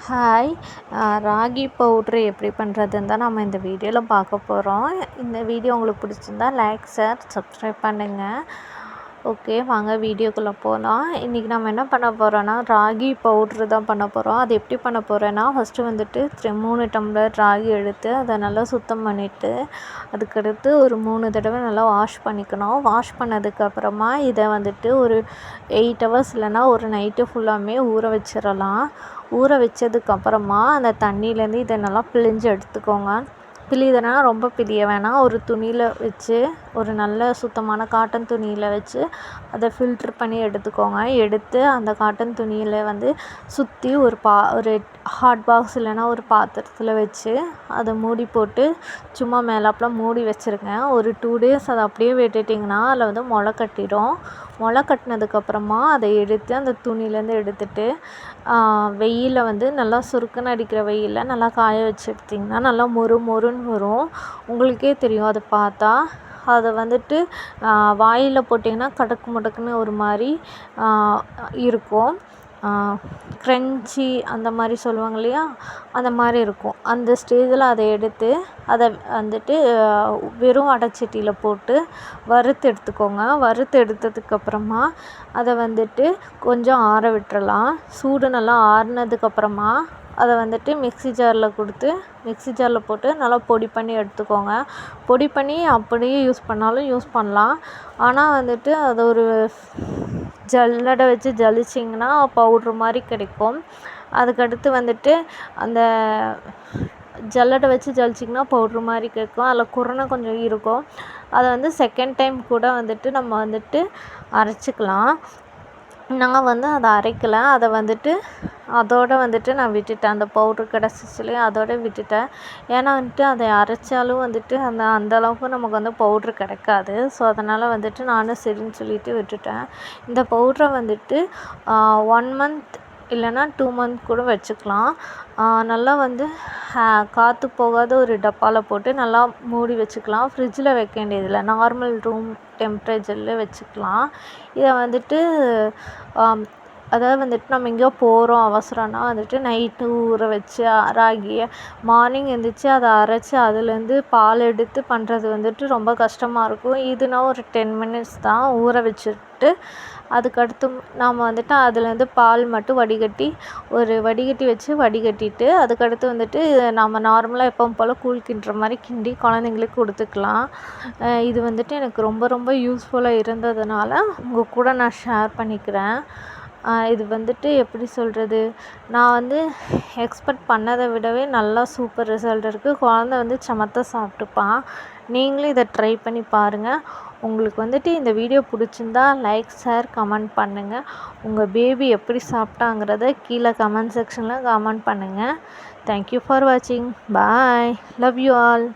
Hi. Ragi powder எப்படி பண்ணுறதுன்னு தான் நம்ம இந்த வீடியோவில் பார்க்க போகிறோம். இந்த வீடியோ உங்களுக்கு பிடிச்சிருந்தா லைக், ஷேர், சப்ஸ்கிரைப் பண்ணுங்கள். ஓகே, வாங்க வீடியோக்குள்ளே போகலாம். இன்றைக்கி நம்ம என்ன பண்ண போகிறோன்னா ராகி பவுட்ரு தான் பண்ண போகிறோம். அது எப்படி பண்ண போகிறேன்னா, ஃபஸ்ட்டு வந்துட்டு 3 டம்ளர் ராகி எடுத்து அதை நல்லா சுத்தம் பண்ணிவிட்டு அதுக்கடுத்து ஒரு 3 தடவை நல்லா வாஷ் பண்ணிக்கணும். வாஷ் பண்ணதுக்கப்புறமா இதை வந்துட்டு ஒரு 8 ஹவர்ஸ் இல்லைன்னா ஒரு நைட்டு ஃபுல்லாமே ஊற வச்சிடலாம். ஊற வச்சதுக்கப்புறமா அந்த தண்ணியிலேருந்து இதை நல்லா பிழிஞ்சு எடுத்துக்கோங்க. பிழியுதுன்னா ரொம்ப பிழிய வேணாம். ஒரு துணியில் வச்சு, ஒரு நல்ல சுத்தமான காட்டன் துணியில் வச்சு அதை ஃபில்ட்ரு பண்ணி எடுத்துக்கோங்க. எடுத்து அந்த காட்டன் துணியில் வந்து சுற்றி ஒரு ஹாட் பாக்ஸ் இல்லைன்னா ஒரு பாத்திரத்தில் வச்சு அதை மூடி போட்டு சும்மா மேலாப்பில் மூடி வச்சுருங்க. ஒரு 2 டேஸ் அதை அப்படியே விட்டுட்டிங்கன்னா அதில் வந்து முளை கட்டிடும். முளை கட்டினதுக்கப்புறமா அதை எடுத்து அந்த துணியிலேருந்து எடுத்துட்டு வெயிலில் வந்து நல்லா சுருக்குன்னு அடிக்கிற வெயிலில் நல்லா காய வச்சு எடுத்திங்கன்னா நல்லா மொறுன்னு வரும். உங்களுக்கே தெரியும் அதை பார்த்தா. அதை வந்துட்டு வாயில் போட்டிங்கன்னா கடக்கு முடக்குன்னு ஒரு மாதிரி இருக்கும். க்ரன்ச்சி அந்த மாதிரி சொல்லுவாங்க இல்லையா, அந்த மாதிரி இருக்கும். அந்த ஸ்டேஜில் அதை எடுத்து அதை வந்துட்டு வெறும் அடைச்சட்டியில் போட்டு வறுத்து எடுத்துக்கோங்க. வறுத்து எடுத்ததுக்கப்புறமா அதை வந்துட்டு கொஞ்சம் ஆற விட்டுறலாம். சூடு நல்லா ஆறுனதுக்கப்புறமா அதை வந்துட்டு மிக்ஸி ஜாரில் போட்டு நல்லா பொடி பண்ணி எடுத்துக்கோங்க. பொடி பண்ணி அப்படியே யூஸ் பண்ணாலும் யூஸ் பண்ணலாம். ஆனால் வந்துட்டு அதை ஒரு ஜல்லடை வச்சு ஜலிச்சிங்கன்னா பவுட்ரு மாதிரி கிடைக்கும். அதுக்கடுத்து வந்துட்டு அந்த ஜல்லடை வச்சு ஜலிச்சிங்கன்னா பவுட்ரு மாதிரி கிடைக்கும். அதில் குருணை கொஞ்சம் இருக்கும். அதை வந்து செகண்ட் டைம் கூட வந்துட்டு நம்ம வந்துட்டு அரைச்சிக்கலாம். நான் வந்து அதை அரைக்கலை. அதை வந்துட்டு அதோடு வந்துட்டு நான் விட்டுட்டேன். அந்த பவுட்ரு கிடச்சிச்சிலையே அதோடு விட்டுட்டேன். ஏன்னா வந்துட்டு அதை அரைச்சாலும் வந்துட்டு அந்த அளவுக்கு நமக்கு வந்து பவுட்ரு கிடைக்காது. ஸோ அதனால் வந்துட்டு நானும் சரின்னு சொல்லிட்டு விட்டுட்டேன். இந்த பவுட்ரை வந்துட்டு 1 மந்த் இல்லைன்னா 2 மந்த் கூட வச்சுக்கலாம். நல்லா வந்து காற்று போகாத ஒரு டப்பாவில் போட்டு நல்லா மூடி வச்சுக்கலாம். ஃப்ரிட்ஜில் வைக்க வேண்டியதில்லை, நார்மல் ரூம் டெம்பரேச்சரில் வச்சுக்கலாம். இதை வந்துட்டு அதாவது வந்துட்டு நம்ம எங்கேயோ போகிறோம் அவசரம்னா வந்துட்டு நைட்டு ஊற வச்சு ராகியை மார்னிங் எழுந்திரிச்சி அதை அரைச்சி அதுலேருந்து பால் எடுத்து பண்ணுறது வந்துட்டு ரொம்ப கஷ்டமாக இருக்கும். இதுனா ஒரு 10 மினிட்ஸ் தான். ஊற வச்சுட்டு அதுக்கடுத்து நாம் வந்துட்டு அதுலேருந்து பால் மட்டும் வடிகட்டிட்டு அதுக்கடுத்து வந்துட்டு நம்ம நார்மலாக எப்பவும் போல் கூழ் கிண்டுற மாதிரி கிண்டி குழந்தைங்களுக்கு கொடுத்துக்கலாம். இது வந்துட்டு எனக்கு ரொம்ப யூஸ்ஃபுல்லாக இருந்ததுனால உங்கள் கூட நான் ஷேர் பண்ணிக்கிறேன். இது வந்துட்டு எப்படி சொல்கிறது, நான் வந்து எக்ஸ்பெக்ட் பண்ணதை விடவே நல்லா சூப்பர் ரிசல்ட் இருக்குது. குழந்தை வந்து சமத்தா சாப்பிட்டுப்பான். நீங்களும் இதை ட்ரை பண்ணி பாருங்கள். உங்களுக்கு வந்துட்டு இந்த வீடியோ பிடிச்சிருந்தா லைக், ஷேர், கமெண்ட் பண்ணுங்கள். உங்கள் பேபி எப்படி சாப்பிட்டாங்கிறத கீழே கமெண்ட் செக்ஷனில் கமெண்ட் பண்ணுங்கள். தேங்க்யூ ஃபார் வாட்சிங். பாய். Love you all.